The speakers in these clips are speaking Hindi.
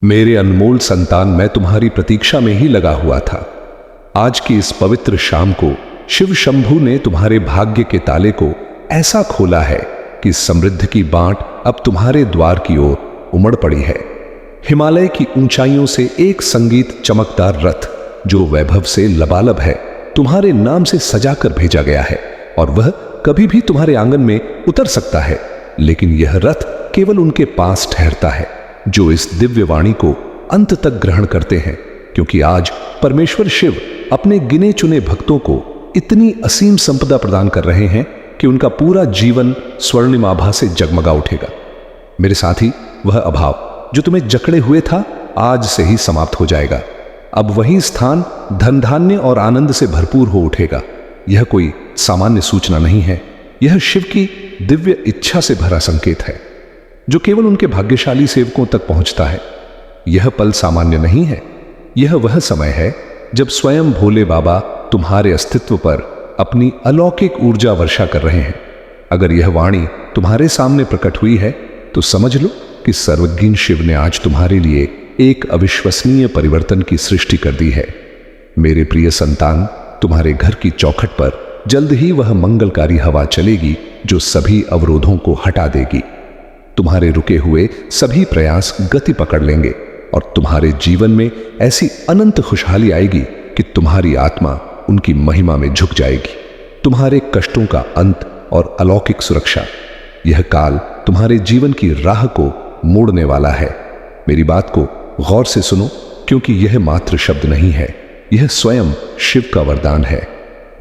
मेरे अनमोल संतान, मैं तुम्हारी प्रतीक्षा में ही लगा हुआ था। आज की इस पवित्र शाम को शिव शंभु ने तुम्हारे भाग्य के ताले को ऐसा खोला है कि समृद्धि की बांट अब तुम्हारे द्वार की ओर उमड़ पड़ी है। हिमालय की ऊंचाइयों से एक संगीत चमकदार रथ जो वैभव से लबालब है तुम्हारे नाम से सजाकर भेजा गया है, और वह कभी भी तुम्हारे आंगन में उतर सकता है। लेकिन यह रथ केवल उनके पास ठहरता है जो इस दिव्य वाणी को अंत तक ग्रहण करते हैं, क्योंकि आज परमेश्वर शिव अपने गिने चुने भक्तों को इतनी असीम संपदा प्रदान कर रहे हैं कि उनका पूरा जीवन स्वर्णिम आभा से जगमगा उठेगा। मेरे साथी, वह अभाव जो तुम्हें जकड़े हुए था आज से ही समाप्त हो जाएगा। अब वही स्थान धन धान्य और आनंद से भरपूर हो उठेगा। यह कोई सामान्य सूचना नहीं है, यह शिव की दिव्य इच्छा से भरा संकेत है जो केवल उनके भाग्यशाली सेवकों तक पहुंचता है। यह पल सामान्य नहीं है, यह वह समय है जब स्वयं भोले बाबा तुम्हारे अस्तित्व पर अपनी अलौकिक ऊर्जा वर्षा कर रहे हैं। अगर यह वाणी तुम्हारे सामने प्रकट हुई है तो समझ लो कि सर्वज्ञ शिव ने आज तुम्हारे लिए एक अविश्वसनीय परिवर्तन की सृष्टि कर दी है। मेरे प्रिय संतान, तुम्हारे घर की चौखट पर जल्द ही वह मंगलकारी हवा चलेगी जो सभी अवरोधों को हटा देगी। तुम्हारे रुके हुए सभी प्रयास गति पकड़ लेंगे और तुम्हारे जीवन में ऐसी अनंत खुशहाली आएगी कि तुम्हारी आत्मा उनकी महिमा में झुक जाएगी। तुम्हारे कष्टों का अंत और अलौकिक सुरक्षा, यह काल तुम्हारे जीवन की राह को मोड़ने वाला है। मेरी बात को गौर से सुनो, क्योंकि यह मात्र शब्द नहीं है, यह स्वयं शिव का वरदान है।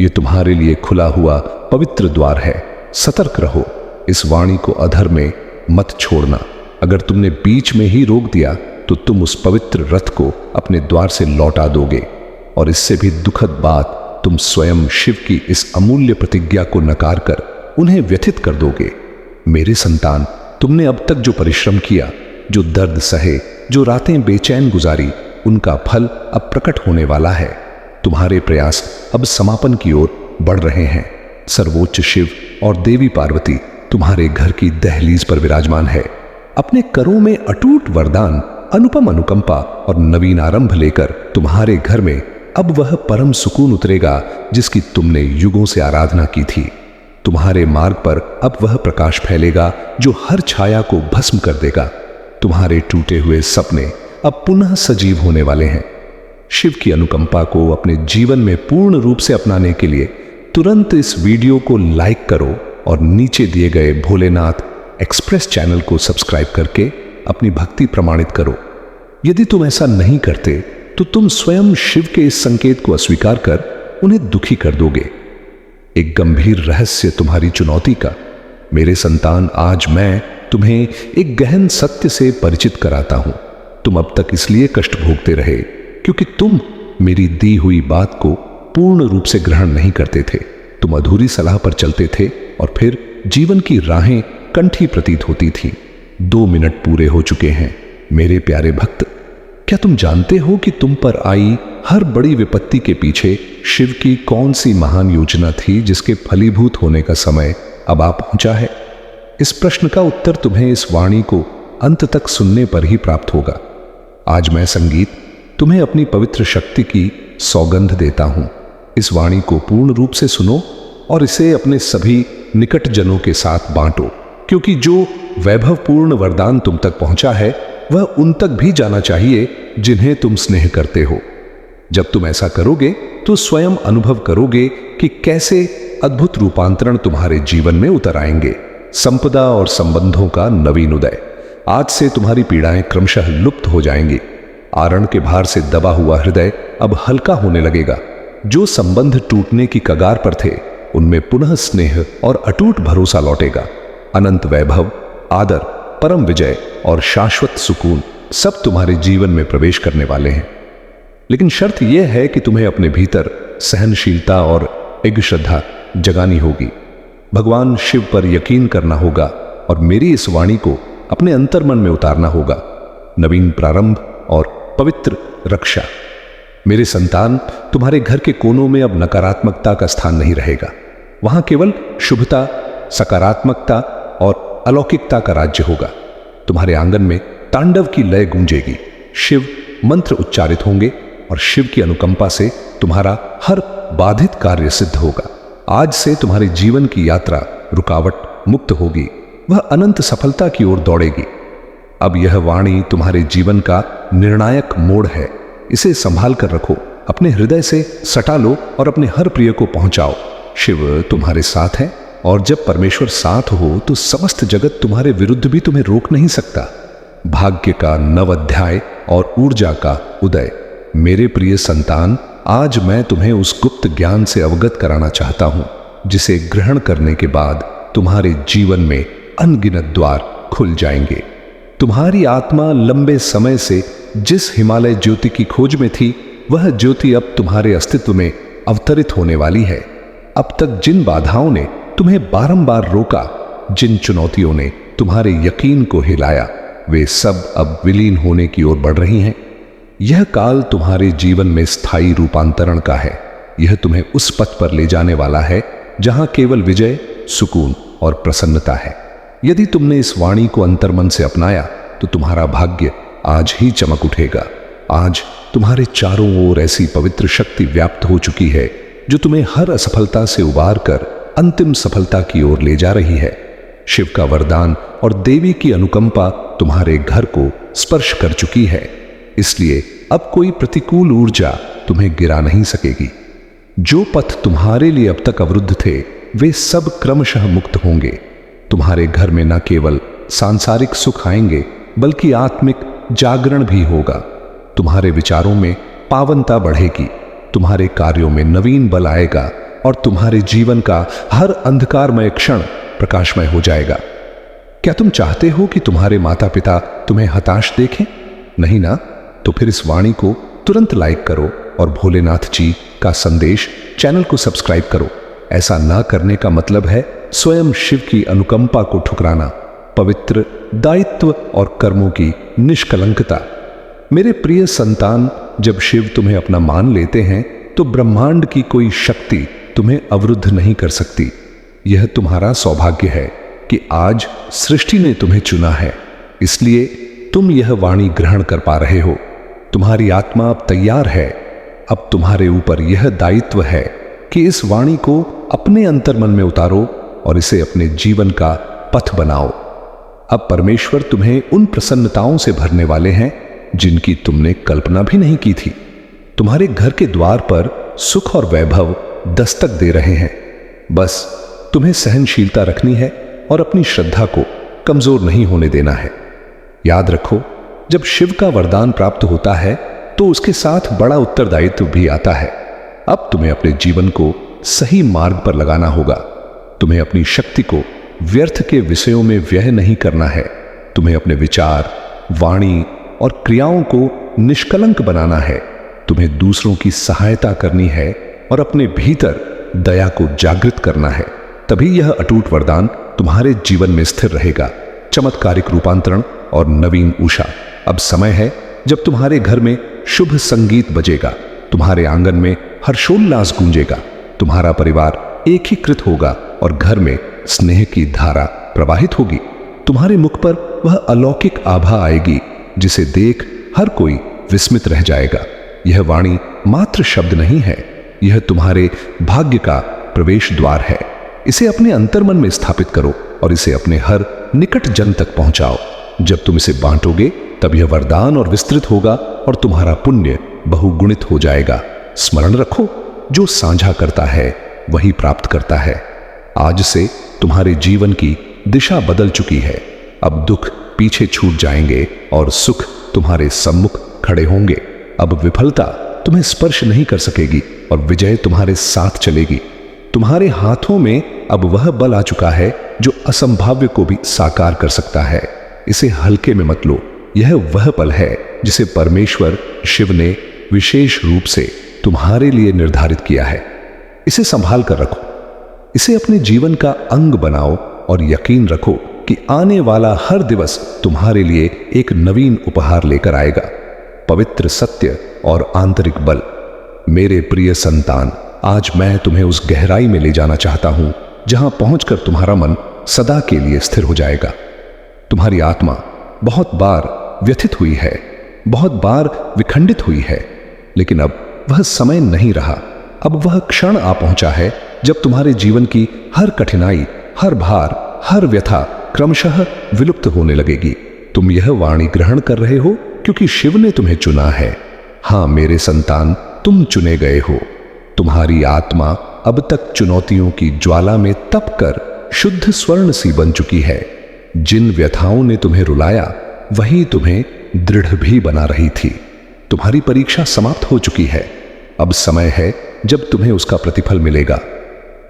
यह तुम्हारे लिए खुला हुआ पवित्र द्वार है। सतर्क रहो, इस वाणी को अधर में मत छोड़ना। अगर तुमने बीच में ही रोक दिया तो तुम उस पवित्र रथ को अपने द्वार से लौटा दोगे, और इससे भी दुखद बात, तुम स्वयं शिव की इस अमूल्य प्रतिज्ञा को नकार कर उन्हें व्यथित कर दोगे। मेरे संतान, तुमने अब तक जो परिश्रम किया, जो दर्द सहे, जो रातें बेचैन गुजारी, उनका फल अब प्रकट होने वाला है। तुम्हारे प्रयास अब समापन की ओर बढ़ रहे हैं। सर्वोच्च शिव और देवी पार्वती तुम्हारे घर की दहलीज पर विराजमान है। अपने करों में अटूट वरदान, अनुपम अनुकंपा और नवीन आरंभ लेकर तुम्हारे घर में अब वह परम सुकून उतरेगा जिसकी तुमने युगों से आराधना की थी। तुम्हारे मार्ग पर अब वह प्रकाश फैलेगा जो हर छाया को भस्म कर देगा। तुम्हारे टूटे हुए सपने अब पुनः सजीव होने वाले हैं। शिव की अनुकंपा को अपने जीवन में पूर्ण रूप से अपनाने के लिए तुरंत इस वीडियो को लाइक करो और नीचे दिए गए भोलेनाथ एक्सप्रेस चैनल को सब्सक्राइब करके अपनी भक्ति प्रमाणित करो। यदि तुम ऐसा नहीं करते तो तुम स्वयं शिव के इस संकेत को अस्वीकार कर उन्हें दुखी कर दोगे। एक गंभीर रहस्य तुम्हारी चुनौती का। मेरे संतान, आज मैं तुम्हें एक गहन सत्य से परिचित कराता हूं। तुम अब तक इसलिए कष्ट भोगते रहे क्योंकि तुम मेरी दी हुई बात को पूर्ण रूप से ग्रहण नहीं करते थे। तुम अधूरी सलाह पर चलते थे और फिर जीवन की राहें कंठी प्रतीत होती थी। 2 मिनट पूरे हो चुके हैं मेरे प्यारे भक्त। क्या तुम जानते हो कि तुम पर आई हर बड़ी विपत्ति के पीछे शिव की कौन सी महान योजना थी जिसके फलीभूत होने का समय अब आ पहुंचा है? इस प्रश्न का उत्तर तुम्हें इस वाणी को अंत तक सुनने पर ही प्राप्त होगा। आज मैं संगीत तुम्हें अपनी पवित्र शक्ति की सौगंध देता हूं। इस वाणी को पूर्ण रूप से सुनो और इसे अपने सभी निकट जनों के साथ बांटो, क्योंकि जो वैभवपूर्ण वरदान तुम तक पहुंचा है वह उन तक भी जाना चाहिए जिन्हें तुम स्नेह करते हो। जब तुम ऐसा करोगे तो स्वयं अनुभव करोगे कि कैसे अद्भुत रूपांतरण तुम्हारे जीवन में उतर आएंगे। संपदा और संबंधों का नवीन उदय। आज से तुम्हारी पीड़ाएं क्रमशः लुप्त हो जाएंगी। आरण के भार से दबा हुआ हृदय अब हल्का होने लगेगा। जो संबंध टूटने की कगार पर थे उनमें पुनः स्नेह और अटूट भरोसा लौटेगा। अनंत वैभव, आदर, परम विजय और शाश्वत सुकून सब तुम्हारे जीवन में प्रवेश करने वाले हैं। लेकिन शर्त यह है कि तुम्हें अपने भीतर सहनशीलता और एक श्रद्धा जगानी होगी। भगवान शिव पर यकीन करना होगा और मेरी इस वाणी को अपने अंतर्मन में उतारना होगा। नवीन प्रारंभ और पवित्र रक्षा। मेरे संतान, तुम्हारे घर के कोनों में अब नकारात्मकता का स्थान नहीं रहेगा। वहां केवल शुभता, सकारात्मकता और अलौकिकता का राज्य होगा। तुम्हारे आंगन में तांडव की लय गूंजेगी। शिव मंत्र उच्चारित होंगे और शिव की अनुकंपा से तुम्हारा हर बाधित कार्य सिद्ध होगा। आज से तुम्हारे जीवन की यात्रा रुकावट मुक्त होगी, वह अनंत सफलता की ओर दौड़ेगी। अब यह वाणी तुम्हारे जीवन का निर्णायक मोड़ है। इसे संभाल कर रखो, अपने हृदय से सटा लो और अपने हर प्रिय को पहुंचाओ। शिव तुम्हारे साथ है और जब परमेश्वर साथ हो तो समस्त जगत तुम्हारे विरुद्ध भी तुम्हें रोक नहीं सकता। भाग्य का नव अध्याय और ऊर्जा का उदय। मेरे प्रिय संतान, आज मैं तुम्हें उस गुप्त ज्ञान से अवगत कराना चाहता हूं जिसे ग्रहण करने के बाद तुम्हारे जीवन में अनगिनत द्वार खुल जाएंगे। तुम्हारी आत्मा लंबे समय से जिस हिमालय ज्योति की खोज में थी, वह ज्योति अब तुम्हारे अस्तित्व में अवतरित होने वाली है। अब तक जिन बाधाओं ने तुम्हें बारंबार रोका, जिन चुनौतियों ने तुम्हारे यकीन को हिलाया, वे सब अब विलीन होने की ओर बढ़ रही हैं। यह काल तुम्हारे जीवन में स्थायी रूपांतरण का है। यह तुम्हें उस पथ पर ले जाने वाला है जहां केवल विजय, सुकून और प्रसन्नता है। यदि तुमने इस वाणी को अंतर्मन से अपनाया तो तुम्हारा भाग्य आज ही चमक उठेगा। आज तुम्हारे चारों ओर ऐसी पवित्र शक्ति व्याप्त हो चुकी है जो तुम्हें हर असफलता से उबार कर अंतिम सफलता की ओर ले जा रही है। शिव का वरदान और देवी की अनुकंपा तुम्हारे घर को स्पर्श कर चुकी है, इसलिए अब कोई प्रतिकूल ऊर्जा तुम्हें गिरा नहीं सकेगी। जो पथ तुम्हारे लिए अब तक अवरुद्ध थे, वे सब क्रमशः मुक्त होंगे। तुम्हारे घर में न केवल सांसारिक सुख आएंगे, बल्कि आत्मिक जागरण भी होगा। तुम्हारे विचारों में पावनता बढ़ेगी, तुम्हारे कार्यों में नवीन बल आएगा और तुम्हारे जीवन का हर अंधकारमय क्षण प्रकाशमय हो जाएगा। क्या तुम चाहते हो कि तुम्हारे माता पिता तुम्हें हताश देखें? नहीं ना? तो फिर इस वाणी को तुरंत लाइक करो और भोलेनाथ जी का संदेश चैनल को सब्सक्राइब करो। ऐसा ना करने का मतलब है स्वयं शिव की अनुकंपा को ठुकराना, पवित्र दायित्व और कर्मों की निष्कलंकता। मेरे प्रिय संतान, जब शिव तुम्हें अपना मान लेते हैं तो ब्रह्मांड की कोई शक्ति तुम्हें अवरुद्ध नहीं कर सकती। यह तुम्हारा सौभाग्य है कि आज सृष्टि ने तुम्हें चुना है, इसलिए तुम यह वाणी ग्रहण कर पा रहे हो। तुम्हारी आत्मा अब तैयार है। अब तुम्हारे ऊपर यह दायित्व है कि इस वाणी को अपने अंतर्मन में उतारो और इसे अपने जीवन का पथ बनाओ। अब परमेश्वर तुम्हें उन प्रसन्नताओं से भरने वाले हैं जिनकी तुमने कल्पना भी नहीं की थी। तुम्हारे घर के द्वार पर सुख और वैभव दस्तक दे रहे हैं। बस तुम्हें सहनशीलता रखनी है और अपनी श्रद्धा को कमजोर नहीं होने देना है। याद रखो, जब शिव का वरदान प्राप्त होता है तो उसके साथ बड़ा उत्तरदायित्व भी आता है। अब तुम्हें अपने जीवन को सही मार्ग पर लगाना होगा। तुम्हें अपनी शक्ति को व्यर्थ के विषयों में व्यय नहीं करना है। तुम्हें अपने विचार, वाणी और क्रियाओं को निष्कलंक बनाना है। तुम्हें दूसरों की सहायता करनी है और अपने भीतर दया को जागृत करना है। तभी यह अटूट वरदान तुम्हारे जीवन में स्थिर रहेगा। चमत्कारिक रूपांतरण और नवीन ऊषा। अब समय है जब तुम्हारे घर में शुभ संगीत बजेगा, तुम्हारे आंगन में हर्षोल्लास गूंजेगा, तुम्हारा परिवार एकीकृत होगा और घर में स्नेह की धारा प्रवाहित होगी। तुम्हारे मुख पर वह अलौकिक आभा आएगी जिसे देख हर कोई विस्मित रह जाएगा। यह वाणी मात्र शब्द नहीं है, यह तुम्हारे भाग्य का प्रवेश द्वार है। इसे अपने अंतर्मन में स्थापित करो और इसे अपने हर निकट जन तक पहुंचाओ। जब तुम इसे बांटोगे तब यह वरदान और विस्तृत होगा और तुम्हारा पुण्य बहुगुणित हो जाएगा। स्मरण रखो, जो साझा करता है वही प्राप्त करता है। आज से तुम्हारे जीवन की दिशा बदल चुकी है। अब दुख पीछे छूट जाएंगे और सुख तुम्हारे सम्मुख खड़े होंगे। अब विफलता तुम्हें स्पर्श नहीं कर सकेगी और विजय तुम्हारे साथ चलेगी। तुम्हारे हाथों में अब वह बल आ चुका है जो असंभाव्य को भी साकार कर सकता है। इसे हल्के में मत लो। यह वह पल है जिसे परमेश्वर शिव ने विशेष रूप से तुम्हारे लिए निर्धारित किया है। इसे संभाल कर रखो, इसे अपने जीवन का अंग बनाओ और यकीन रखो कि आने वाला हर दिवस तुम्हारे लिए एक नवीन उपहार लेकर आएगा, पवित्र सत्य और आंतरिक बल। मेरे प्रिय संतान, आज मैं तुम्हें उस गहराई में ले जाना चाहता हूं जहां पहुंचकर तुम्हारा मन सदा के लिए स्थिर हो जाएगा। तुम्हारी आत्मा बहुत बार व्यथित हुई है, बहुत बार विखंडित हुई है, लेकिन अब वह समय नहीं रहा। अब वह क्षण आ पहुंचा है जब तुम्हारे जीवन की हर कठिनाई, हर भार, हर व्यथा क्रमशः विलुप्त होने लगेगी। तुम यह वाणी ग्रहण कर रहे हो क्योंकि शिव ने तुम्हें चुना है। हां मेरे संतान, तुम चुने गए हो। तुम्हारी आत्मा अब तक चुनौतियों की ज्वाला में तप कर शुद्ध स्वर्ण सी बन चुकी है। जिन व्यथाओं ने तुम्हें रुलाया वही तुम्हें दृढ़ भी बना रही थी। तुम्हारी परीक्षा समाप्त हो चुकी है। अब समय है जब तुम्हें उसका प्रतिफल मिलेगा।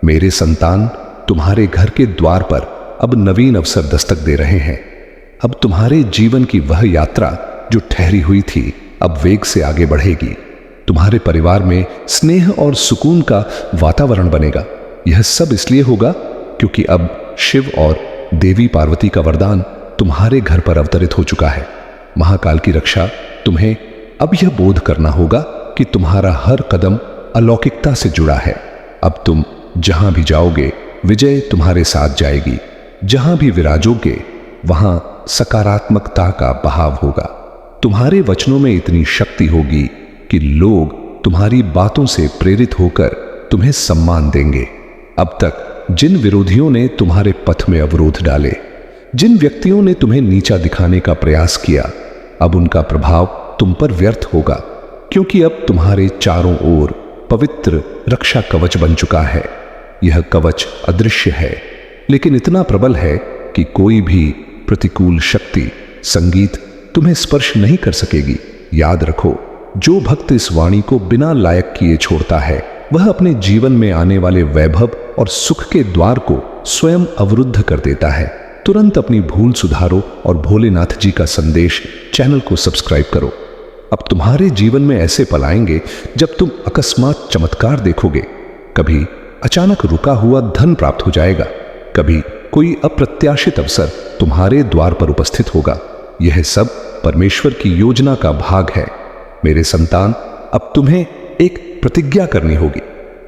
मेरे संतान, तुम्हारे घर के द्वार पर अब नवीन अवसर दस्तक दे रहे हैं। अब तुम्हारे जीवन की वह यात्रा जो ठहरी हुई थी अब वेग से आगे बढ़ेगी। तुम्हारे परिवार में स्नेह और सुकून का वातावरण बनेगा। यह सब इसलिए होगा क्योंकि अब शिव और देवी पार्वती का वरदान तुम्हारे घर पर अवतरित हो चुका है। महाकाल की रक्षा तुम्हें अब यह बोध करना होगा कि तुम्हारा हर कदम अलौकिकता से जुड़ा है। अब तुम जहां भी जाओगे विजय तुम्हारे साथ जाएगी। जहां भी विराजोगे वहां सकारात्मकता का बहाव होगा। तुम्हारे वचनों में इतनी शक्ति होगी कि लोग तुम्हारी बातों से प्रेरित होकर तुम्हें सम्मान देंगे। अब तक जिन विरोधियों ने तुम्हारे पथ में अवरोध डाले, जिन व्यक्तियों ने तुम्हें नीचा दिखाने का प्रयास किया, अब उनका प्रभाव तुम पर व्यर्थ होगा, क्योंकि अब तुम्हारे चारों ओर पवित्र रक्षा कवच बन चुका है। यह कवच अदृश्य है, लेकिन इतना प्रबल है कि कोई भी प्रतिकूल शक्ति, संगीत तुम्हें स्पर्श नहीं कर सकेगी। याद रखो, जो भक्त इस वाणी को बिना लायक किए छोड़ता है वह अपने जीवन में आने वाले वैभव और सुख के द्वार को स्वयं अवरुद्ध कर देता है। तुरंत अपनी भूल सुधारो और भोलेनाथ जी का संदेश चैनल को सब्सक्राइब करो। अब तुम्हारे जीवन में ऐसे पल आएंगे जब तुम अकस्मात चमत्कार देखोगे। कभी अचानक रुका हुआ धन प्राप्त हो जाएगा, कभी कोई अप्रत्याशित अवसर तुम्हारे द्वार पर उपस्थित होगा। यह सब परमेश्वर की योजना का भाग है। मेरे संतान, अब तुम्हें एक प्रतिज्ञा करनी होगी।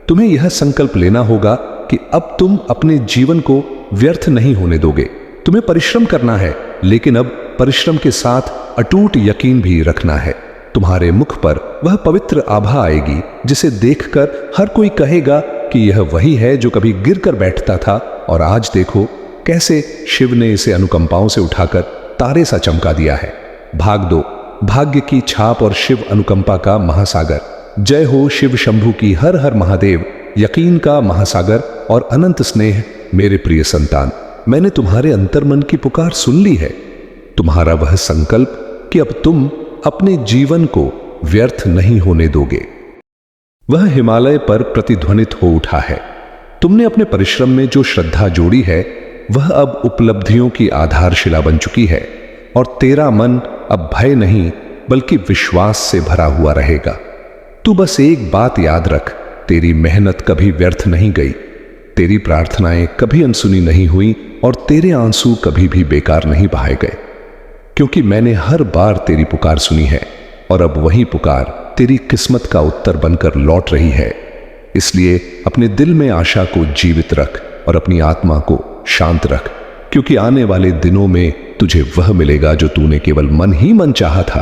तुम्हें यह संकल्प लेना होगा कि अब तुम अपने जीवन को व्यर्थ नहीं होने दोगे। तुम्हें परिश्रम करना है, लेकिन अब परिश्रम के साथ अटूट यकीन भी रखना है। तुम्हारे मुख पर वह पवित्र आभा आएगी जिसे देखकर हर कोई कहेगा कि यह वही है जो कभी गिर कर बैठता था और आज देखो कैसे शिव ने इसे अनुकंपाओं से उठाकर तारे सा चमका दिया है। भाग दो, भाग्य की छाप और शिव अनुकंपा का महासागर। जय हो शिव शंभू की हर हर महादेव, यकीन का महासागर और अनंत स्नेह। मेरे प्रिय संतान, मैंने तुम्हारे अंतर्मन की पुकार सुन ली है। तुम्हारा वह संकल्प कि अब तुम अपने जीवन को व्यर्थ नहीं होने दोगे, वह हिमालय पर प्रतिध्वनित हो उठा है। तुमने अपने परिश्रम में जो श्रद्धा जोड़ी है वह अब उपलब्धियों की आधारशिला बन चुकी है और तेरा मन अब भय नहीं बल्कि विश्वास से भरा हुआ रहेगा। तू बस एक बात याद रख, तेरी मेहनत कभी व्यर्थ नहीं गई, तेरी प्रार्थनाएं कभी अनसुनी नहीं हुई और तेरे आंसू कभी भी बेकार नहीं बहाए गए, क्योंकि मैंने हर बार तेरी पुकार सुनी है और अब वही पुकार तेरी किस्मत का उत्तर बनकर लौट रही है। इसलिए अपने दिल में आशा को जीवित रख और अपनी आत्मा को शांत रख, क्योंकि आने वाले दिनों में तुझे वह मिलेगा जो तूने केवल मन ही मन चाहा था।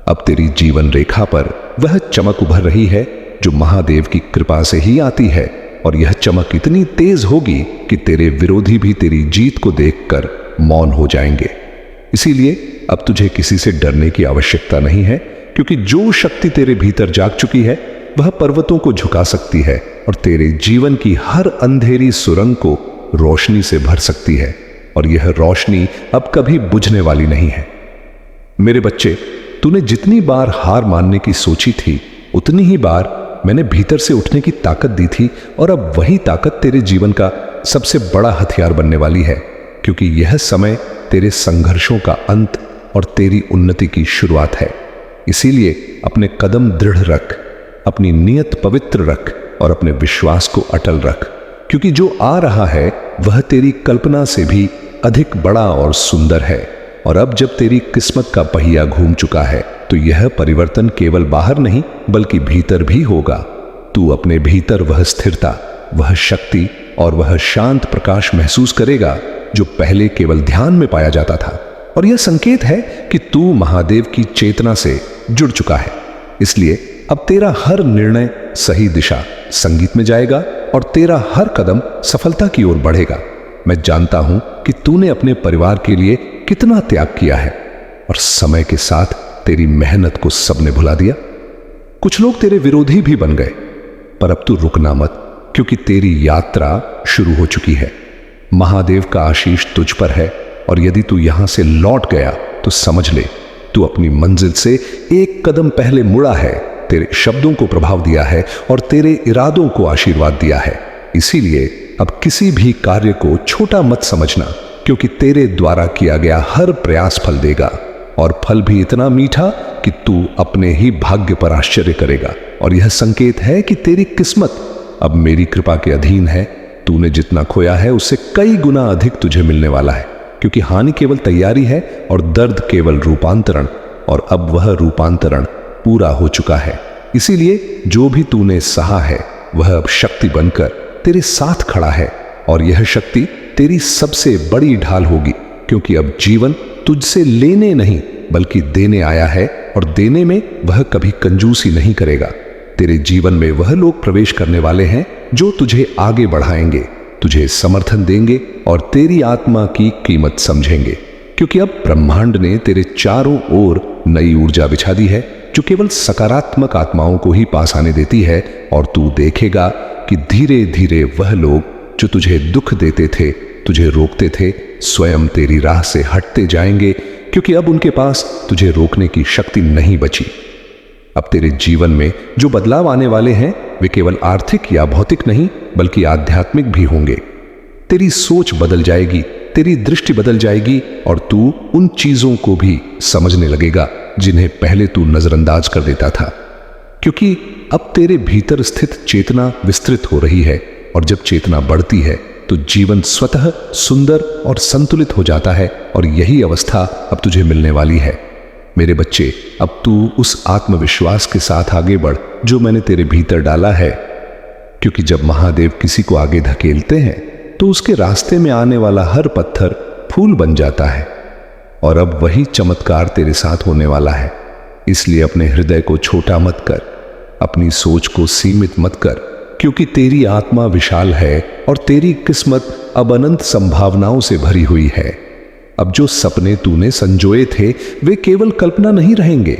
अब तेरी जीवन रेखा पर वह चमक उभर रही है जो महादेव की कृपा से ही आती है, और यह चमक इतनी तेज होगी कि तेरे विरोधी भी तेरी जीत को देखकर मौन हो जाएंगे। इसीलिए अब तुझे किसी से डरने की आवश्यकता नहीं है, क्योंकि जो शक्ति तेरे भीतर जाग चुकी है वह पर्वतों को झुका सकती है और तेरे जीवन की हर अंधेरी सुरंग को रोशनी से भर सकती है, और यह रोशनी अब कभी बुझने वाली नहीं है। मेरे बच्चे, तूने जितनी बार हार मानने की सोची थी उतनी ही बार मैंने भीतर से उठने की ताकत दी थी, और अब वही ताकत तेरे जीवन का सबसे बड़ा हथियार बनने वाली है, क्योंकि यह समय तेरे संघर्षों का अंत और तेरी उन्नति की शुरुआत है। इसीलिए अपने कदम दृढ़ रख, अपनी नीयत पवित्र रख और अपने विश्वास को अटल रख, क्योंकि जो आ रहा है वह तेरी कल्पना से भी अधिक बड़ा और सुंदर है। और अब जब तेरी किस्मत का पहिया घूम चुका है तो यह परिवर्तन केवल बाहर नहीं बल्कि भीतर भी होगा। तू अपने भीतर वह स्थिरता, वह शक्ति और वह शांत प्रकाश महसूस करेगा जो पहले केवल ध्यान में पाया जाता था। और यह संकेत है कि तू महादेव की चेतना से जुड़ चुका है। इसलिए अब तेरा हर निर्णय सही दिशा संगीत में जाएगा और तेरा हर कदम सफलता की ओर बढ़ेगा। मैं जानता हूं कि तूने अपने परिवार के लिए कितना त्याग किया है और समय के साथ तेरी मेहनत को सबने भुला दिया। कुछ लोग तेरे विरोधी भी बन गए, पर अब तू रुकना मत, क्योंकि तेरी यात्रा शुरू हो चुकी है। महादेव का आशीष तुझ पर है और यदि तू यहां से लौट गया तो समझ ले तू अपनी मंजिल से एक कदम पहले मुड़ा है। तेरे शब्दों को प्रभाव दिया है और तेरे इरादों को आशीर्वाद दिया है। इसीलिए अब किसी भी कार्य को छोटा मत समझना, क्योंकि तेरे द्वारा किया गया हर प्रयास फल देगा और फल भी इतना मीठा कि तू अपने ही भाग्य पर आश्चर्य करेगा। और यह संकेत है कि तेरी किस्मत अब मेरी कृपा के अधीन है। तूने जितना खोया है उससे कई गुना अधिक तुझे मिलने वाला है, क्योंकि हानि केवल तैयारी है और दर्द केवल रूपांतरण, और अब वह रूपांतरण पूरा हो चुका है। इसीलिए जो भी तूने सहा है वह अब शक्ति बनकर तेरे साथ खड़ा है, और यह शक्ति तेरी सबसे बड़ी ढाल होगी, क्योंकि अब जीवन तुझसे लेने नहीं बल्कि देने आया है, और देने में वह कभी कंजूसी नहीं करेगा। तेरे जीवन में वह लोग प्रवेश करने वाले हैं जो तुझे आगे बढ़ाएंगे, तुझे समर्थन देंगे और तेरी आत्मा की कीमत समझेंगे, क्योंकि अब ब्रह्मांड ने तेरे चारों ओर नई ऊर्जा बिछा दी है जो केवल सकारात्मक आत्माओं को ही पास आने देती है। और तू देखेगा कि धीरे धीरे वह लोग जो तुझे दुख देते थे, तुझे रोकते थे, स्वयं तेरी राह से हटते जाएंगे, क्योंकि अब उनके पास तुझे रोकने की शक्ति नहीं बची। अब तेरे जीवन में जो बदलाव आने वाले हैं वे केवल आर्थिक या भौतिक नहीं बल्कि आध्यात्मिक भी होंगे। तेरी सोच बदल जाएगी, तेरी दृष्टि बदल जाएगी और तू उन चीजों को भी समझने लगेगा जिन्हें पहले तू नजरअंदाज कर देता था, क्योंकि अब तेरे भीतर स्थित चेतना विस्तृत हो रही है, और जब चेतना बढ़ती है तो जीवन स्वतः सुंदर और संतुलित हो जाता है, और यही अवस्था अब तुझे मिलने वाली है। मेरे बच्चे, अब तू उस आत्मविश्वास के साथ आगे बढ़ जो मैंने तेरे भीतर डाला है, क्योंकि जब महादेव किसी को आगे धकेलते हैं तो उसके रास्ते में आने वाला हर पत्थर फूल बन जाता है, और अब वही चमत्कार तेरे साथ होने वाला है। इसलिए अपने हृदय को छोटा मत कर, अपनी सोच को सीमित मत कर, क्योंकि तेरी आत्मा विशाल है और तेरी किस्मत अब अनंत संभावनाओं से भरी हुई है। अब जो सपने तूने संजोए थे वे केवल कल्पना नहीं रहेंगे,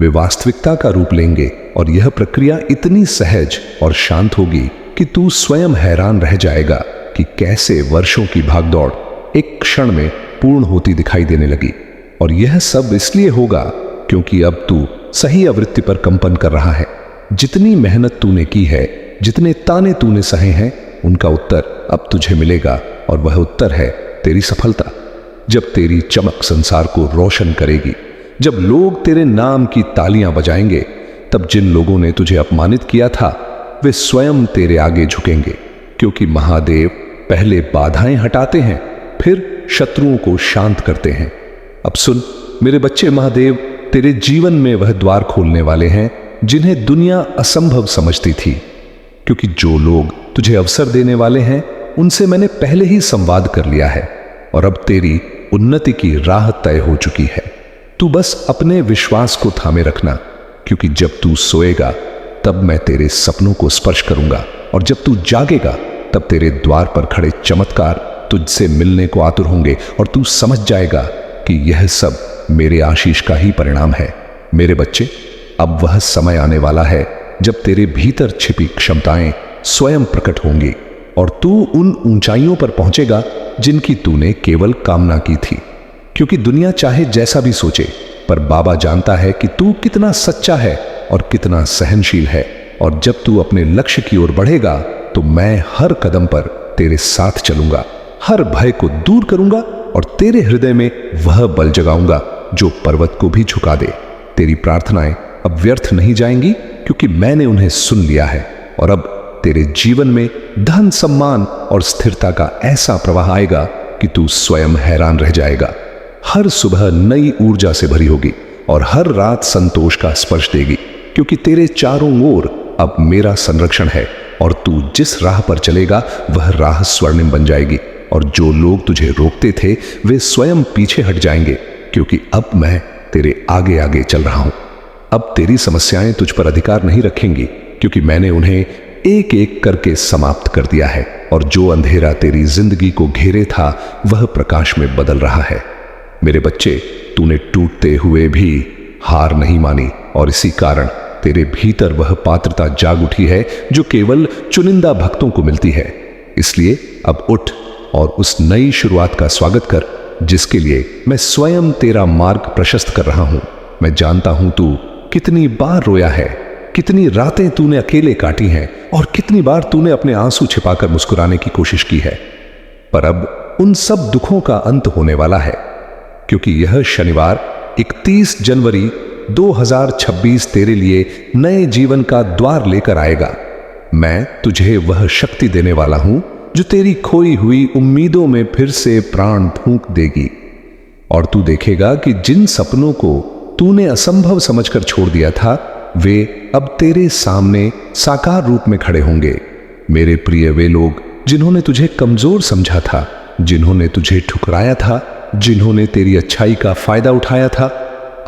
वे वास्तविकता का रूप लेंगे, और यह प्रक्रिया इतनी सहज और शांत होगी कि तू स्वयं हैरान रह जाएगा कि कैसे वर्षों की भागदौड़ एक क्षण में पूर्ण होती दिखाई देने लगी। और यह सब इसलिए होगा क्योंकि अब तू सही आवृत्ति पर कंपन कर रहा है। जितनी मेहनत तूने की है, जितने ताने तूने सहे हैं, उनका उत्तर अब तुझे मिलेगा, और वह उत्तर है तेरी सफलता। जब तेरी चमक संसार को रोशन करेगी, जब लोग तेरे नाम की तालियां बजाएंगे, तब जिन लोगों ने तुझे अपमानित किया था वे स्वयं तेरे आगे झुकेंगे, क्योंकि महादेव पहले बाधाएं हटाते हैं, फिर शत्रुओं को शांत करते हैं। अब सुन मेरे बच्चे, महादेव तेरे जीवन में वह द्वार खोलने वाले हैं जिन्हें दुनिया असंभव समझती थी, क्योंकि जो लोग तुझे अवसर देने वाले हैं उनसे मैंने पहले ही संवाद कर लिया है, और अब तेरी उन्नति की राह तय हो चुकी है। तू बस अपने विश्वास को थामे रखना, क्योंकि जब तू सोएगा तब मैं तेरे सपनों को स्पर्श करूंगा, और जब तू जागेगा तब तेरे द्वार पर खड़े चमत्कार तुझसे मिलने को आतुर होंगे, और तू समझ जाएगा कि यह सब मेरे आशीष का ही परिणाम है। मेरे बच्चे, अब वह समय आने वाला है जब तेरे भीतर छिपी क्षमताएं स्वयं प्रकट होंगी, और तू उन ऊंचाइयों पर पहुंचेगा जिनकी तूने केवल कामना की थी। क्योंकि दुनिया चाहे जैसा भी सोचे, पर बाबा जानता है कि तू कितना सच्चा है और कितना सहनशील है, और जब तू अपने लक्ष्य की ओर बढ़ेगा तो मैं हर कदम पर तेरे साथ चलूंगा, हर भय को दूर करूंगा, और तेरे हृदय में वह बल जगाऊंगा जो पर्वत को भी झुका दे। तेरी प्रार्थनाएं अब व्यर्थ नहीं जाएंगी, क्योंकि मैंने उन्हें सुन लिया है, और अब तेरे जीवन में धन, सम्मान और स्थिरता का ऐसा प्रवाह आएगा कि तू स्वयं हैरान रह जाएगा। हर सुबह नई ऊर्जा से भरी होगी और हर रात संतोष का स्पर्श देगी, क्योंकि तेरे चारों ओर अब मेरा संरक्षण है, और तू जिस राह पर चलेगा वह राह स्वर्णिम बन जाएगी। और जो लोग तुझे रोकते थे वे स्वयं पीछे हट जाएंगे, क्योंकि अब मैं तेरे आगे आगे चल रहा हूं। अब तेरी समस्याएं तुझ पर अधिकार नहीं रखेंगी, क्योंकि मैंने उन्हें एक एक करके समाप्त कर दिया है, और जो अंधेरा तेरी जिंदगी को घेरे था वह प्रकाश में बदल रहा है। मेरे बच्चे, तूने टूटते हुए भी हार नहीं मानी, और इसी कारण तेरे भीतर वह पात्रता जाग उठी है जो केवल चुनिंदा भक्तों को मिलती है। इसलिए अब उठ और उस नई शुरुआत का स्वागत कर, जिसके लिए मैं स्वयं तेरा मार्ग प्रशस्त कर रहा हूं। मैं जानता हूं तू कितनी बार रोया है, कितनी रातें तूने अकेले काटी हैं, और कितनी बार तूने अपने आंसू छिपाकर मुस्कुराने की कोशिश की है। पर अब उन सब दुखों का अंत होने वाला है, क्योंकि यह शनिवार 31 जनवरी 2026 तेरे लिए नए जीवन का द्वार लेकर आएगा। मैं तुझे वह शक्ति देने वाला हूं जो तेरी खोई हुई उम्मीदों में फिर से प्राण फूंक देगी, और तू देखेगा कि जिन सपनों को तूने असंभव समझकर छोड़ दिया था वे अब तेरे सामने साकार रूप में खड़े होंगे। मेरे प्रिय, वे लोग जिन्होंने तुझे कमजोर समझा था, जिन्होंने तुझे ठुकराया था, जिन्होंने तेरी अच्छाई का फायदा उठाया था,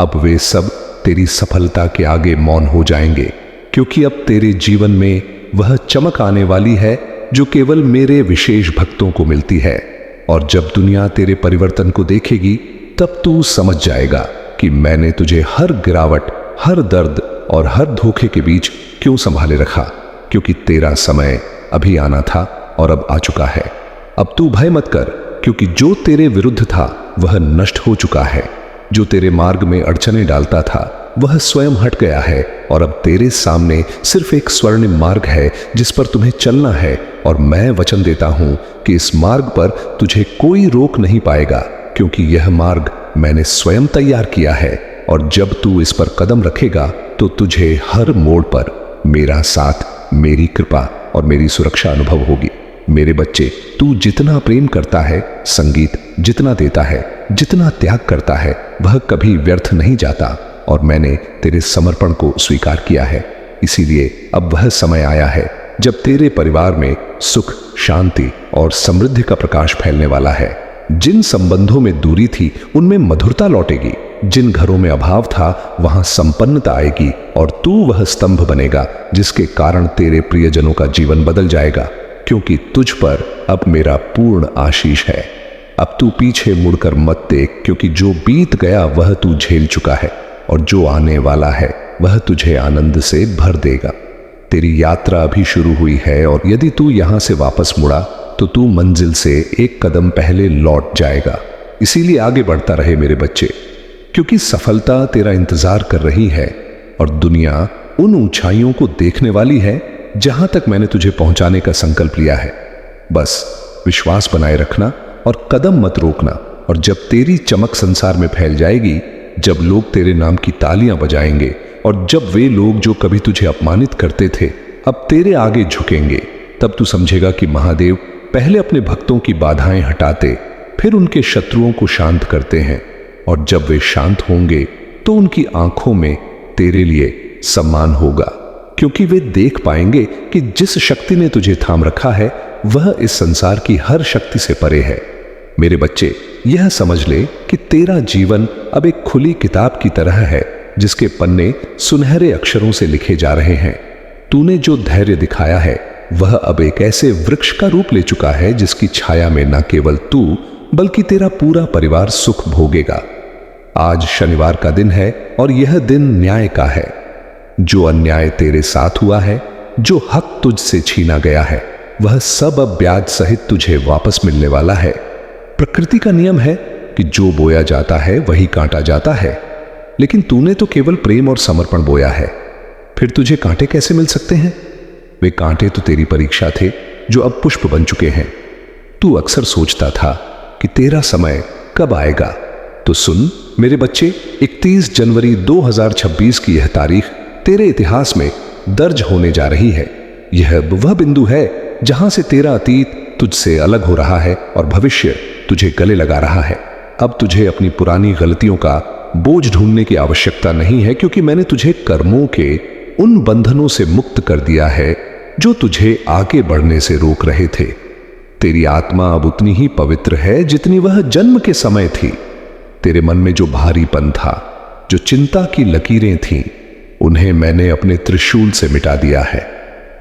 अब वे सब तेरी सफलता के आगे मौन हो जाएंगे, क्योंकि अब तेरे जीवन में वह चमक आने वाली है जो केवल मेरे विशेष भक्तों को मिलती है। और जब दुनिया तेरे परिवर्तन को देखेगी तब तू समझ जाएगा कि मैंने तुझे हर गिरावट, हर दर्द और हर धोखे के बीच क्यों संभाले रखा, क्योंकि तेरा समय अभी आना था और अब आ चुका है। अब तू भय मत कर, क्योंकि जो तेरे विरुद्ध था वह नष्ट हो चुका है। जो तेरे मार्ग में अड़चने डालता था वह स्वयं हट गया है, और अब तेरे सामने सिर्फ एक स्वर्णिम मार्ग है जिस पर तुम्हें चलना है। और मैं वचन देता हूं कि इस मार्ग पर तुझे कोई रोक नहीं पाएगा, क्योंकि यह मार्ग मैंने स्वयं तैयार किया है। और जब तू इस पर कदम रखेगा तो तुझे हर मोड़ पर मेरा साथ, मेरी कृपा और मेरी सुरक्षा अनुभव होगी। मेरे बच्चे, तू जितना प्रेम करता है, संगीत जितना देता है, जितना त्याग करता है, वह कभी व्यर्थ नहीं जाता, और मैंने तेरे समर्पण को स्वीकार किया है। इसीलिए अब वह समय आया है जब तेरे परिवार में सुख, शांति और समृद्धि का प्रकाश फैलने वाला है। जिन संबंधों में दूरी थी उनमें मधुरता लौटेगी, जिन घरों में अभाव था वहां संपन्नता आएगी, और तू वह स्तंभ बनेगा जिसके कारण तेरे प्रियजनों का जीवन बदल जाएगा, क्योंकि तुझ पर अब मेरा पूर्ण आशीष है। अब तू पीछे मुड़कर मत देख, क्योंकि जो बीत गया वह तू झेल चुका है, और जो आने वाला है वह तुझे आनंद से भर देगा। तेरी यात्रा अभी शुरू हुई है, और यदि तू यहां से वापस मुड़ा तो तू मंजिल से एक कदम पहले लौट जाएगा। इसीलिए आगे बढ़ता रहे मेरे बच्चे, क्योंकि सफलता तेरा इंतजार कर रही है, और दुनिया उन ऊंचाइयों को देखने वाली है जहां तक मैंने तुझे पहुंचाने का संकल्प लिया है। बस विश्वास बनाए रखना और कदम मत रोकना, और जब तेरी चमक संसार में फैल जाएगी, जब लोग तेरे नाम की तालियां बजाएंगे, और जब वे लोग जो कभी तुझे अपमानित करते थे अब तेरे आगे झुकेंगे, तब तू समझेगा कि महादेव पहले अपने भक्तों की बाधाएं हटाते, फिर उनके शत्रुओं को शांत करते हैं, और जब वे शांत होंगे तो उनकी आंखों में तेरे लिए सम्मान होगा, क्योंकि वे देख पाएंगे कि जिस शक्ति ने तुझे थाम रखा है वह इस संसार की हर शक्ति से परे है। मेरे बच्चे, यह समझ ले कि तेरा जीवन अब एक खुली किताब की तरह है, जिसके पन्ने सुनहरे अक्षरों से लिखे जा रहे हैं। तूने जो धैर्य दिखाया है वह अब एक ऐसे वृक्ष का रूप ले चुका है जिसकी छाया में न केवल तू बल्कि तेरा पूरा परिवार सुख भोगेगा। आज शनिवार का दिन है, और यह दिन न्याय का है। जो अन्याय तेरे साथ हुआ है, जो हक तुझसे छीना गया है, वह सब अब ब्याज सहित तुझे वापस मिलने वाला है। प्रकृति का नियम है कि जो बोया जाता है वही काटा जाता है, लेकिन तूने तो केवल प्रेम और समर्पण बोया है, फिर तुझे कांटे कैसे मिल सकते हैं? वे कांटे तो तेरी परीक्षा थे जो अब पुष्प बन चुके हैं। तू अक्सर सोचता था कि तेरा समय कब आएगा, तो सुन मेरे बच्चे, 31 जनवरी 2026 की यह तारीख तेरे इतिहास में दर्ज होने जा रही है। यह वह बिंदु है जहां से तेरा अतीत तुझसे अलग हो रहा है और भविष्य तुझे गले लगा रहा है। अब तुझे अपनी पुरानी गलतियों का बोझ ढूंढने की आवश्यकता नहीं है, क्योंकि मैंने तुझे कर्मों के उन बंधनों से मुक्त कर दिया है जो तुझे आगे बढ़ने से रोक रहे थे। तेरी आत्मा अब उतनी ही पवित्र है जितनी वह जन्म के समय थी। तेरे मन में जो भारीपन था, जो चिंता की लकीरें थीं, उन्हें मैंने अपने त्रिशूल से मिटा दिया है।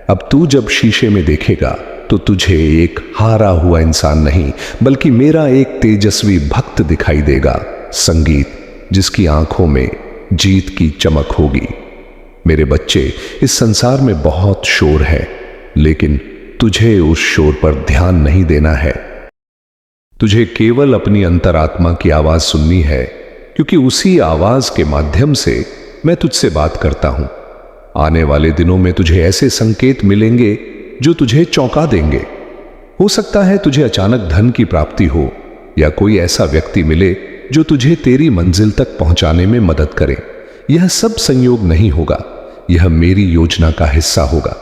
अब तू जब शीशे में देखेगा तो तुझे एक हारा हुआ इंसान नहीं, बल्कि मेरा एक तेजस्वी भक्त दिखाई देगा, संगीत जिसकी आंखों में जीत की चमक होगी। मेरे बच्चे, इस संसार में बहुत शोर है, लेकिन तुझे उस शोर पर ध्यान नहीं देना है। तुझे केवल अपनी अंतरात्मा की आवाज सुननी है, क्योंकि उसी आवाज के माध्यम से मैं तुझसे बात करता हूं। आने वाले दिनों में तुझे ऐसे संकेत मिलेंगे जो तुझे चौंका देंगे। हो सकता है तुझे अचानक धन की प्राप्ति हो, या कोई ऐसा व्यक्ति मिले जो तुझे तेरी मंजिल तक पहुंचाने में मदद करे। यह सब संयोग नहीं होगा, यह मेरी योजना का हिस्सा होगा।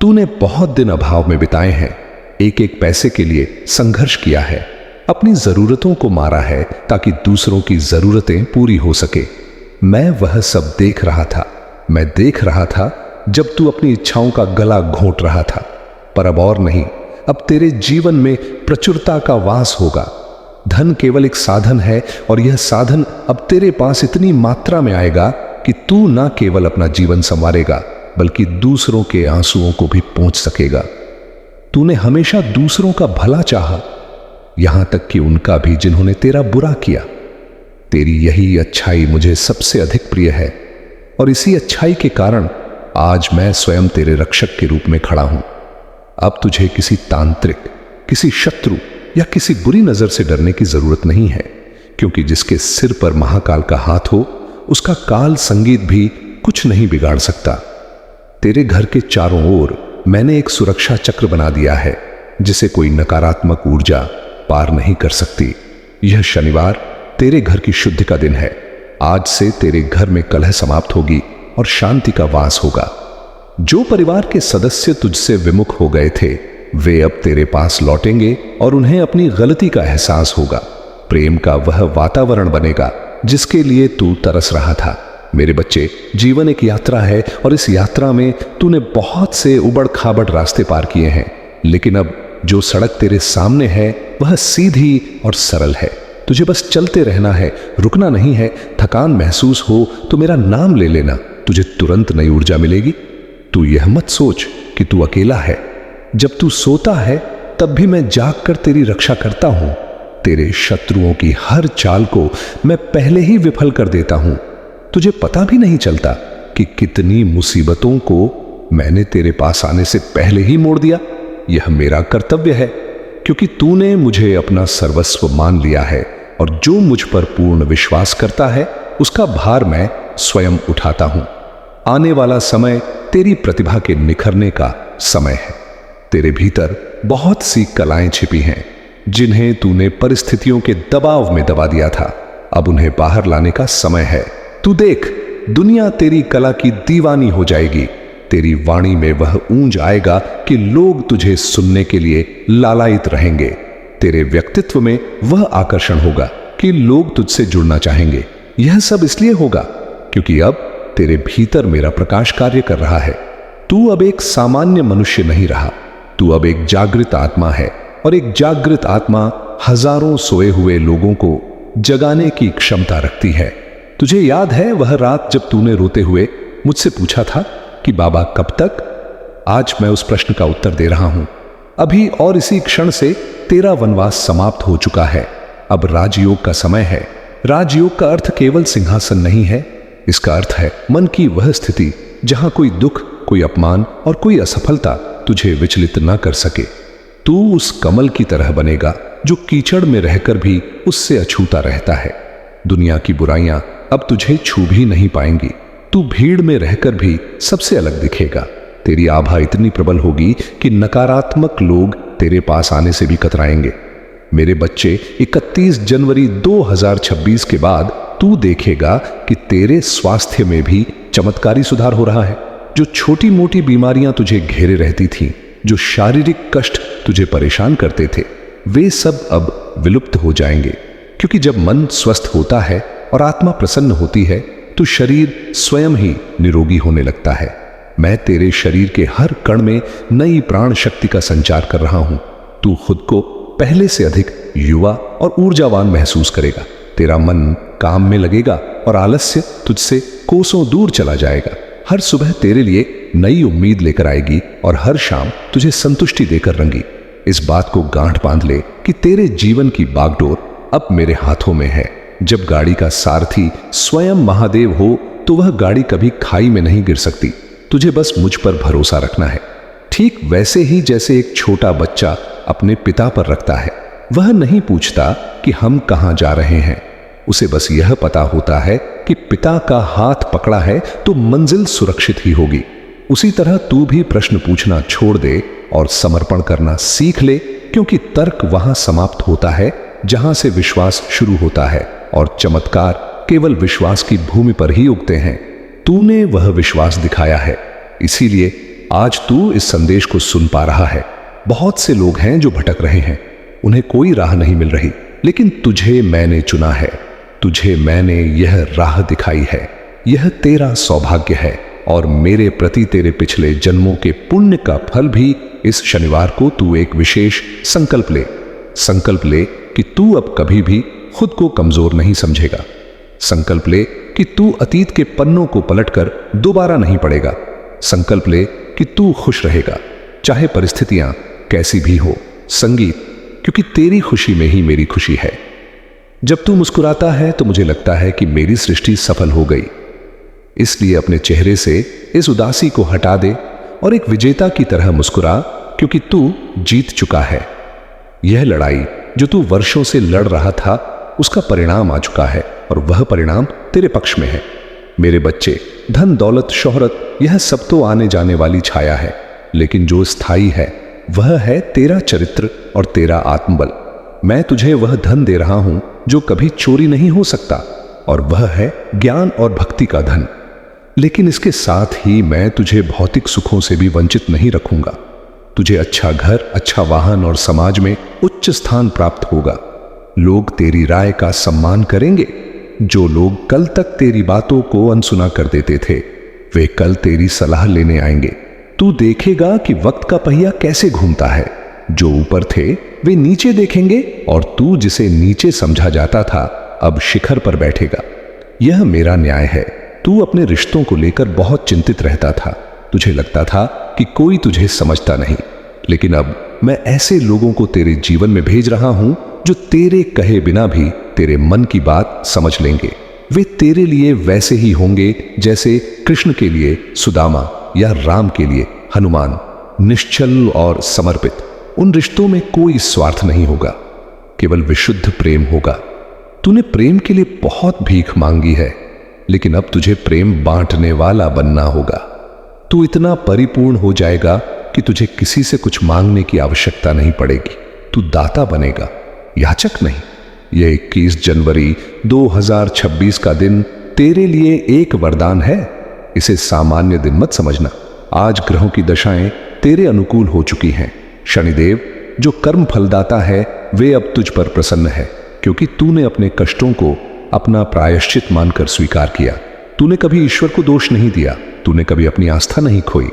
तूने बहुत दिन अभाव में बिताए हैं, एक एक पैसे के लिए संघर्ष किया है, अपनी जरूरतों को मारा है ताकि दूसरों की जरूरतें पूरी हो सके। मैं वह सब देख रहा था। मैं देख रहा था जब तू अपनी इच्छाओं का गला घोंट रहा था। पर अब और नहीं, अब तेरे जीवन में प्रचुरता का वास होगा। धन केवल एक साधन है, और यह साधन अब तेरे पास इतनी मात्रा में आएगा कि तू न केवल अपना जीवन संवारेगा, बल्कि दूसरों के आंसुओं को भी पोंछ सकेगा। तूने हमेशा दूसरों का भला चाहा, यहां तक कि उनका भी जिन्होंने तेरा बुरा किया। तेरी यही अच्छाई मुझे सबसे अधिक प्रिय है, और इसी अच्छाई के कारण आज मैं स्वयं तेरे रक्षक के रूप में खड़ा हूं। अब तुझे किसी तांत्रिक, किसी शत्रु या किसी बुरी नजर से डरने की जरूरत नहीं है, क्योंकि जिसके सिर पर महाकाल का हाथ हो, उसका काल संगीत भी कुछ नहीं बिगाड़ सकता। तेरे घर के चारों ओर मैंने एक सुरक्षा चक्र बना दिया है, जिसे कोई नकारात्मक ऊर्जा पार नहीं कर सकती। यह शनिवार तेरे घर की शुद्धि का दिन है। आज से तेरे घर में कलह समाप्त होगी और शांति का वास होगा। जो परिवार के सदस्य तुझसे विमुख हो गए थे, वे अब तेरे पास लौटेंगे और उन्हें अपनी गलती का एहसास होगा। प्रेम का वह वातावरण बनेगा जिसके लिए तू तरस रहा था। मेरे बच्चे, जीवन एक यात्रा है, और इस यात्रा में तूने बहुत से उबड़ खाबड़ रास्ते पार किए हैं, लेकिन अब जो सड़क तेरे सामने है वह सीधी और सरल है। तुझे बस चलते रहना है, रुकना नहीं है। थकान महसूस हो तो मेरा नाम ले लेना, तुझे तुरंत नई ऊर्जा मिलेगी। तू यह मत सोच कि तू अकेला है। जब तू सोता है तब भी मैं जाग कर तेरी रक्षा करता हूं। तेरे शत्रुओं की हर चाल को मैं पहले ही विफल कर देता हूं। तुझे पता भी नहीं चलता कि कितनी मुसीबतों को मैंने तेरे पास आने से पहले ही मोड़ दिया। यह मेरा कर्तव्य है, क्योंकि तूने मुझे अपना सर्वस्व मान लिया है, और जो मुझ पर पूर्ण विश्वास करता है उसका भार मैं स्वयं उठाता हूं। आने वाला समय तेरी प्रतिभा के निखरने का समय है। तेरे भीतर बहुत सी कलाएं छिपी हैं, जिन्हें तूने परिस्थितियों के दबाव में दबा दिया था। अब उन्हें बाहर लाने का समय है। तू देख, दुनिया तेरी कला की दीवानी हो जाएगी। तेरी वाणी में वह ऊंज आएगा कि लोग तुझे सुनने के लिए लालायित रहेंगे। तेरे व्यक्तित्व में वह आकर्षण होगा कि लोग तुझसे जुड़ना चाहेंगे। यह सब इसलिए होगा क्योंकि अब तेरे भीतर मेरा प्रकाश कार्य कर रहा है। तू अब एक सामान्य मनुष्य नहीं रहा, तू अब एक जागृत आत्मा है, और एक जागृत आत्मा हजारों सोए हुए लोगों को जगाने की क्षमता रखती है। तुझे याद है वह रात जब तूने रोते हुए मुझसे पूछा था कि बाबा कब तक? आज मैं उस प्रश्न का उत्तर दे रहा हूं। अभी और इसी क्षण से तेरा वनवास समाप्त हो चुका है। अब राजयोग का समय है। राजयोग का अर्थ केवल सिंहासन नहीं है, इसका अर्थ है मन की वह स्थिति जहां कोई दुख, कोई अपमान और कोई असफलता तुझे विचलित ना कर सके। तू उस कमल की तरह बनेगा जो कीचड़ में रहकर भी उससे अछूता रहता है। दुनिया की बुराइयां अब तुझे छू भी नहीं पाएंगी। तू भीड़ में रहकर भी सबसे अलग दिखेगा। तेरी आभा इतनी प्रबल होगी कि नकारात्मक लोग तेरे पास आने से भी कतराएंगे। मेरे बच्चे, 31 जनवरी 2026 के बाद तू देखेगा कि तेरे स्वास्थ्य में भी चमत्कारी सुधार हो रहा है। जो छोटी मोटी बीमारियां तुझे घेरे रहती थीं, जो शारीरिक कष्ट तुझे परेशान करते थे, वे सब अब विलुप्त हो जाएंगे। क्योंकि जब मन स्वस्थ होता है और आत्मा प्रसन्न होती है तो शरीर स्वयं ही निरोगी होने लगता है। मैं तेरे शरीर के हर कण में नई प्राण शक्ति का संचार कर रहा हूं। तू खुद को पहले से अधिक युवा और ऊर्जावान महसूस करेगा। तेरा मन काम में लगेगा और आलस्य तुझसे कोसों दूर चला जाएगा। हर सुबह तेरे लिए नई उम्मीद लेकर आएगी और हर शाम तुझे संतुष्टि देकर रंगी। इस बात को गांठ बांध ले कि तेरे जीवन की बागडोर अब मेरे हाथों में है। जब गाड़ी का सारथी स्वयं महादेव हो तो वह गाड़ी कभी खाई में नहीं गिर सकती। तुझे बस मुझ पर भरोसा रखना है, ठीक वैसे ही जैसे एक छोटा बच्चा अपने पिता पर रखता है। वह नहीं पूछता कि हम कहां जा रहे हैं, उसे बस यह पता होता है कि पिता का हाथ पकड़ा है तो मंजिल सुरक्षित ही होगी। उसी तरह तू भी प्रश्न पूछना छोड़ दे और समर्पण करना सीख ले, क्योंकि तर्क वहां समाप्त होता है जहां से विश्वास शुरू होता है और चमत्कार केवल विश्वास की भूमि पर ही उगते हैं। तूने वह विश्वास दिखाया है, इसीलिए आज तू इस संदेश को सुन पा रहा है। बहुत से लोग हैं जो भटक रहे हैं, उन्हें कोई राह नहीं मिल रही, लेकिन तुझे मैंने चुना है, तुझे मैंने यह राह दिखाई है। यह तेरा सौभाग्य है और मेरे प्रति तेरे पिछले जन्मों के पुण्य का फल भी इस शनिवार को तू एक विशेष संकल्प ले। संकल्प ले कि तू अब कभी भी खुद को कमजोर नहीं समझेगा। संकल्प ले कि तू अतीत के पन्नों को पलटकर दोबारा नहीं पड़ेगा। संकल्प ले कि तू खुश रहेगा, चाहे परिस्थितियां कैसी भी हो। संगीत, क्योंकि तेरी खुशी में ही मेरी खुशी है। जब तू मुस्कुराता है तो मुझे लगता है कि मेरी सृष्टि सफल हो गई। इसलिए अपने चेहरे से इस उदासी को हटा दे और एक विजेता की तरह मुस्कुरा, क्योंकि तू जीत चुका है। यह लड़ाई जो तू वर्षों से लड़ रहा था, उसका परिणाम आ चुका है और वह परिणाम तेरे पक्ष में है। मेरे बच्चे, धन दौलत शोहरत यह सब तो आने जाने वाली छाया है, लेकिन जो स्थायी है वह है तेरा चरित्र और तेरा आत्मबल। मैं तुझे वह धन दे रहा हूं जो कभी चोरी नहीं हो सकता, और वह है ज्ञान और भक्ति का धन। लेकिन इसके साथ ही मैं तुझे भौतिक सुखों से भी वंचित नहीं रखूंगा। तुझे अच्छा घर, अच्छा वाहन और समाज में उच्च स्थान प्राप्त होगा। लोग तेरी राय का सम्मान करेंगे। जो लोग कल तक तेरी बातों को अनसुना कर देते थे, वे कल तेरी सलाह लेने आएंगे। तू देखेगा कि वक्त का पहिया कैसे घूमता है। जो ऊपर थे वे नीचे देखेंगे और तू जिसे नीचे समझा जाता था अब शिखर पर बैठेगा। यह मेरा न्याय है। तू अपने रिश्तों को लेकर बहुत चिंतित रहता था। तुझे लगता था कि कोई तुझे समझता नहीं, लेकिन अब मैं ऐसे लोगों को तेरे जीवन में भेज रहा हूं जो तेरे कहे बिना भी तेरे मन की बात समझ लेंगे। वे तेरे लिए वैसे ही होंगे जैसे कृष्ण के लिए सुदामा या राम के लिए हनुमान, निश्चल और समर्पित। उन रिश्तों में कोई स्वार्थ नहीं होगा, केवल विशुद्ध प्रेम होगा। तूने प्रेम के लिए बहुत भीख मांगी है, लेकिन अब तुझे प्रेम बांटने वाला बनना होगा। तू इतना परिपूर्ण हो जाएगा कि तुझे किसी से कुछ मांगने की आवश्यकता नहीं पड़ेगी। तू दाता बनेगा, याचक नहीं। यह 21 जनवरी 2026 का दिन तेरे लिए एक वरदान है। इसे सामान्य दिन मत समझना। आज ग्रहों की दशाएं तेरे अनुकूल हो चुकी हैं। शनिदेव जो कर्म फलदाता है, वे अब तुझ पर प्रसन्न है, क्योंकि तूने अपने कष्टों को अपना प्रायश्चित मानकर स्वीकार किया। तूने कभी ईश्वर को दोष नहीं दिया, तूने कभी अपनी आस्था नहीं खोई।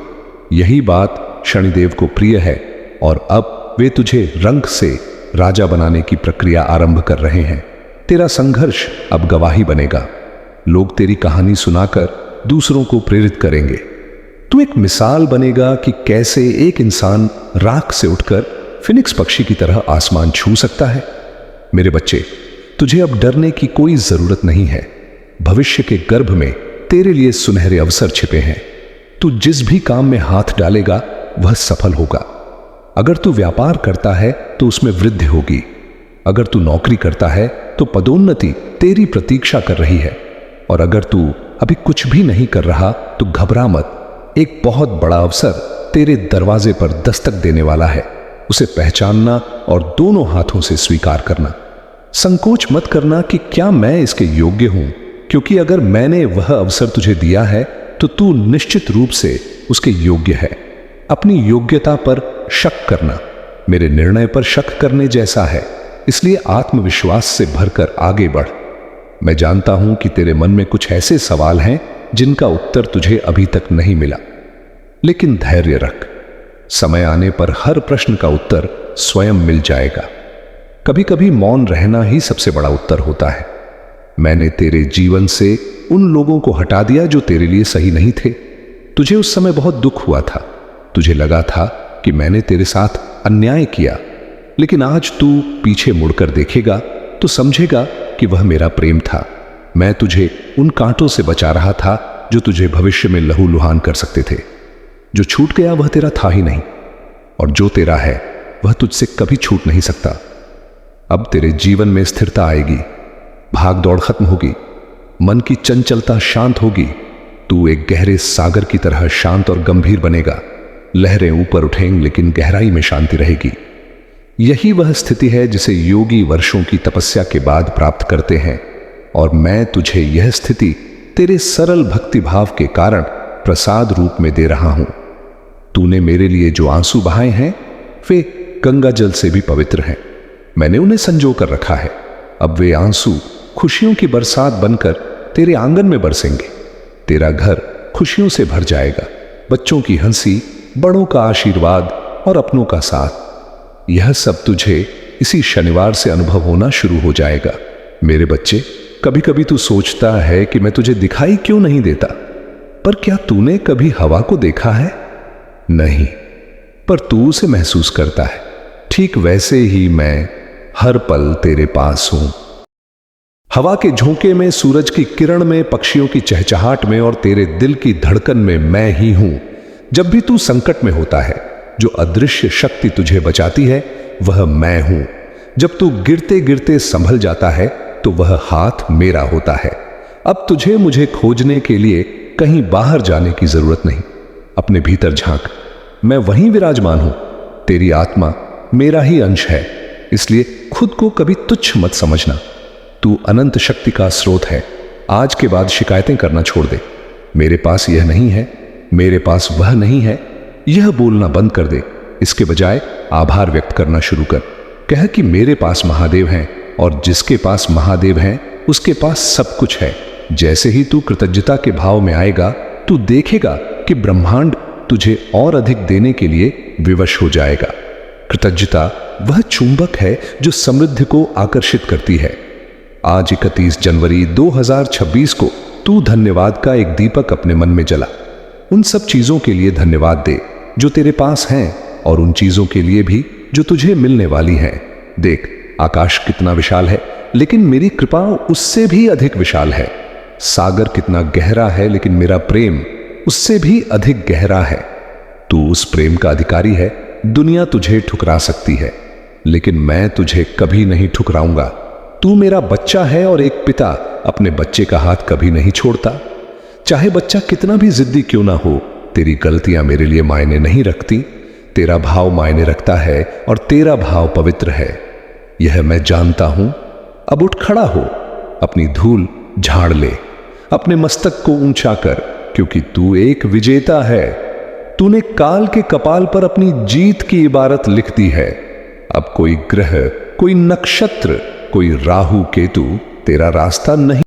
यही बात शनिदेव को प्रिय है और अब वे तुझे रंग से राजा बनाने की प्रक्रिया आरंभ कर रहे हैं। तेरा संघर्ष अब गवाही बनेगा। लोग तेरी कहानी सुनाकर दूसरों को प्रेरित करेंगे। तू एक मिसाल बनेगा कि कैसे एक इंसान राख से उठकर फिनिक्स पक्षी की तरह आसमान छू सकता है। मेरे बच्चे, तुझे अब डरने की कोई जरूरत नहीं है। भविष्य के गर्भ में तेरे लिए सुनहरे अवसर छिपे हैं। तू जिस भी काम में हाथ डालेगा वह सफल होगा। अगर तू व्यापार करता है तो उसमें वृद्धि होगी। अगर तू नौकरी करता है तो पदोन्नति तेरी प्रतीक्षा कर रही है। और अगर तू अभी कुछ भी नहीं कर रहा तो घबरा मत। एक बहुत बड़ा अवसर तेरे दरवाजे पर दस्तक देने वाला है। उसे पहचानना और दोनों हाथों से स्वीकार करना। संकोच मत करना कि क्या मैं इसके योग्य हूं, क्योंकि अगर मैंने वह अवसर तुझे दिया है तो तू निश्चित रूप से उसके योग्य है। अपनी योग्यता पर शक करना मेरे निर्णय पर शक करने जैसा है, इसलिए आत्मविश्वास से भरकर आगे बढ़। मैं जानता हूं कि तेरे मन में कुछ ऐसे सवाल हैं जिनका उत्तर तुझे अभी तक नहीं मिला, लेकिन धैर्य रख। समय आने पर हर प्रश्न का उत्तर स्वयं मिल जाएगा। कभी कभी मौन रहना ही सबसे बड़ा उत्तर होता है। मैंने तेरे जीवन से उन लोगों को हटा दिया जो तेरे लिए सही नहीं थे। तुझे उस समय बहुत दुख हुआ था, तुझे लगा था कि मैंने तेरे साथ अन्याय किया, लेकिन आज तू पीछे मुड़कर देखेगा तो समझेगा कि वह मेरा प्रेम था। मैं तुझे उन कांटों से बचा रहा था जो तुझे भविष्य में लहूलुहान कर सकते थे। जो छूट गया वह तेरा था ही नहीं, और जो तेरा है वह तुझसे कभी छूट नहीं सकता। अब तेरे जीवन में स्थिरता आएगी, भाग दौड़ खत्म होगी, मन की चंचलता शांत होगी। तू एक गहरे सागर की तरह शांत और गंभीर बनेगा। लहरें ऊपर उठेंगी लेकिन गहराई में शांति रहेगी। यही वह स्थिति है जिसे योगी वर्षों की तपस्या के बाद प्राप्त करते हैं, और मैं तुझे यह स्थिति तेरे सरल भक्ति भाव के कारण प्रसाद रूप में दे रहा हूं। तूने मेरे लिए जो आंसू बहाए हैं वे गंगा जल से भी पवित्र हैं। मैंने उन्हें संजो कर रखा है। अब वे आंसू खुशियों की बरसात बनकर तेरे आंगन में बरसेंगे। तेरा घर खुशियों से भर जाएगा। बच्चों की हंसी, बड़ों का आशीर्वाद और अपनों का साथ, यह सब तुझे इसी शनिवार से अनुभव होना शुरू हो जाएगा। मेरे बच्चे, कभी कभी तू सोचता है कि मैं तुझे दिखाई क्यों नहीं देता, पर क्या तूने कभी हवा को देखा है? नहीं, पर तू उसे महसूस करता है। ठीक वैसे ही मैं हर पल तेरे पास हूं। हवा के झोंके में, सूरज की किरण में, पक्षियों की चहचहाट में और तेरे दिल की धड़कन में मैं ही हूं। जब भी तू संकट में होता है, जो अदृश्य शक्ति तुझे बचाती है वह मैं हूं। जब तू गिरते गिरते संभल जाता है तो वह हाथ मेरा होता है। अब तुझे मुझे खोजने के लिए कहीं बाहर जाने की जरूरत नहीं। अपने भीतर झांक, मैं वहीं विराजमान हूं। तेरी आत्मा मेरा ही अंश है, इसलिए खुद को कभी तुच्छ मत समझना। तू अनंत शक्ति का स्रोत है। आज के बाद शिकायतें करना छोड़ दे। मेरे पास यह नहीं है, मेरे पास वह नहीं है, यह बोलना बंद कर दे। इसके बजाय आभार व्यक्त करना शुरू कर। कह कि मेरे पास महादेव हैं, और जिसके पास महादेव हैं उसके पास सब कुछ है। जैसे ही तू कृतज्ञता के भाव में आएगा, तू देखेगा कि ब्रह्मांड तुझे और अधिक देने के लिए विवश हो जाएगा। कृतज्ञता वह चुंबक है जो समृद्धि को आकर्षित करती है। आज 31 जनवरी 2026 को तू धन्यवाद का एक दीपक अपने मन में जला। उन सब चीजों के लिए धन्यवाद दे जो तेरे पास हैं, और उन चीजों के लिए भी जो तुझे मिलने वाली हैं। देख, आकाश कितना विशाल है, लेकिन मेरी कृपा उससे भी अधिक विशाल है। सागर कितना गहरा है, लेकिन मेरा प्रेम उससे भी अधिक गहरा है। तू उस प्रेम का अधिकारी है। दुनिया तुझे ठुकरा सकती है, लेकिन मैं तुझे कभी नहीं ठुकराऊंगा। तू मेरा बच्चा है, और एक पिता अपने बच्चे का हाथ कभी नहीं छोड़ता। चाहे बच्चा कितना भी जिद्दी क्यों ना हो, तेरी गलतियां मेरे लिए मायने नहीं रखती। तेरा भाव मायने रखता है, और तेरा भाव पवित्र है। यह मैं जानता हूं। अब उठ खड़ा हो, अपनी धूल झाड़ ले, अपने मस्तक को ऊंचा कर, क्योंकि तू एक विजेता है। तूने काल के कपाल पर अपनी जीत की इबारत लिख दी है। अब कोई ग्रह, कोई नक्षत्र, कोई राहु केतु तेरा रास्ता नहीं